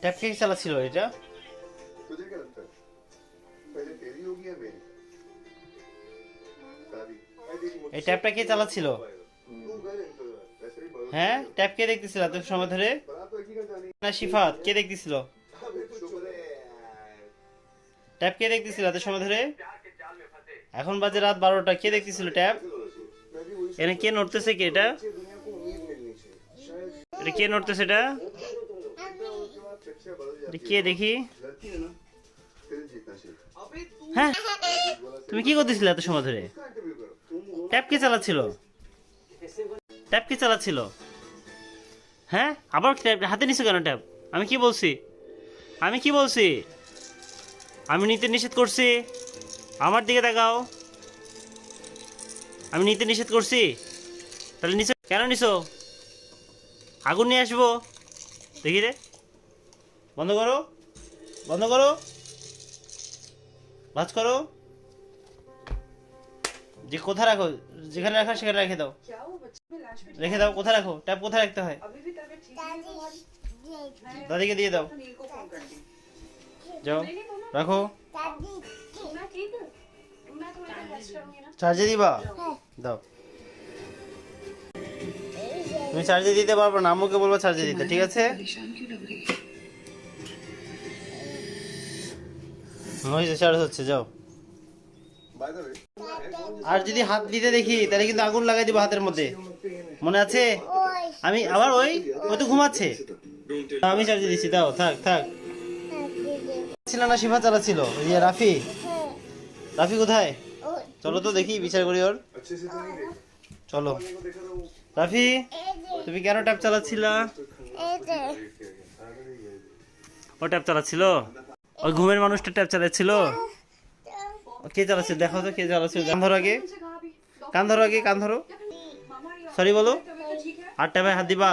Tap কে চালাচ্ছিল এটা? तुझे क्या लगता है पहले तेरी होगी या मेरी शादी এই ট্যাপটা কে চালাচ্ছিল? तू कर इंतजार ऐसे ही भरोसा হ্যাঁ, ট্যাপ কে দেখতেছিল এত সময় ধরে? बड़ा तो एक ही का जानी না শিফাত, কে দেখতেছিল? अबे तू चुप रहे यार ট্যাপ কে দেখতেছিল এত সময় ধরে? এখন বাজে রাত 12টা, কে দেখতেছিল ট্যাপ? मैं भी वही এখানে কে নড়তেছে? কে এটা? से दुनिया को उम्मीद मिलनी चाहिए शायद এটা কে नोटते সেটা? उसके बाद शिक्षा बदल এটা जाती কে দেখি? है लड़की है ना दिल जीतना सीख হ্যাঁ, তুমি কি করতেছিলে এত সময় ধরে? उसका इंटरव्यू करो तुम ট্যাপ কে চালাচ্ছিল? ট্যাপ কে চালাচ্ছিল? হ্যাঁ, আবার ট্যাপ হাতে নিছো কেন ট্যাপ? আমি কি বলছি? আমি কি বলছি? আমি নিতে নিষেধ করছি? আমার দিকে তাকাও। আমি নিতে নিষেধ করছি? তাহলে নিছো কেন? নিছো আগুন নিয়ে আসবো দেখি রে। বন্ধ করো, বন্ধ করো, ভাজ করো। যে কোথায় রাখো, যেখানে রাখো সেখানে রেখে দাও। রেখে দাও, কোথায় রাখো? ট্যাপ কোথায় রাখতে হয়? দাদিকে দিয়ে দাও। যাও রাখো। চার্জে দিবা? দাও। তুমি চার্জে দিতে পারবে না, আম্মুকে বলবো চার্জে দিতে, ঠিক আছে? হয়েছে, চার্জ হচ্ছে, যাও। बाय द वे আর যদি হাত দিতে দেখি তাহলে কিন্তু আগুন লাগাই দিব হাতের মধ্যে, মনে আছে? আমি আবার ওই তো ঘুমাচ্ছে। আমি চার্জে দিচ্ছি, দাও। থাক থাক। ছিল না, শিফা চালাচ্ছিল। ইয়ে রাফি, রাফি কোথায়? চলো তো দেখি, বিচার করি ওর। अच्छे से तो नहीं देखा চলো। को देखा तो वो রাফি, তুমি কেন ট্যাপ চালাচ্ছিলা? ও ট্যাপ চালাচ্ছিল? ওই ঘুমের মানুষটা ট্যাপ চালাচ্ছিল? কে চালাচ্ছে দেখো তো, কে চালাচ্ছিল? কান ধরো আগে, কান ধরো আগে, কান ধরো। সরি বলো। আর ট্যাপে হাত দিবা?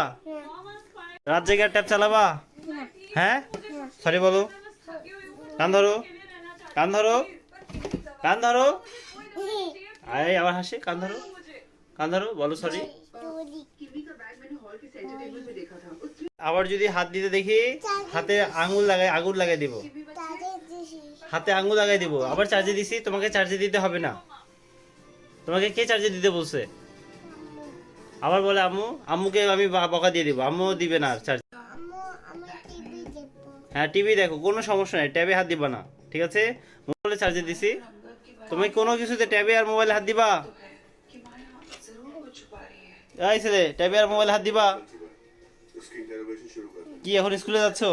রাত জেগে ট্যাপ চালাবা? হ্যাঁ, সরি বলো। কান ধরো, কান ধরো, কান ধরো। আরে আবার হাসি। কান ধরো, কান ধরো, বলো সরি। আবার যদি হাত দিতে দেখি, হাতে আঙুল লাগাই, আগুন লাগাই দিব। হাতে আঙুল লাগাই দিব। আবার চার্জে দিছি, তোমাকে চার্জে দিতে হবে না। তোমাকে কে চার্জে দিতে বলছে? আবার বলে আম্মু, আম্মুকে আমি বকা দিয়ে দিব, আম্মু দিবে না চার্জ। হ্যাঁ, টিভি দেখো, কোনো সমস্যা নাই, ট্যাবে হাত দিবা না, ঠিক আছে? মোবাইলে চার্জে দিছি। তুমি কোনো কিছুতে ট্যাবে আর মোবাইলে হাত দিবা? এই ছেলে, ট্যাবে আর মোবাইলে হাত দিবা? उसकी इंटरोगेशन शुरू कर কি এখন স্কুলে যাচ্ছো?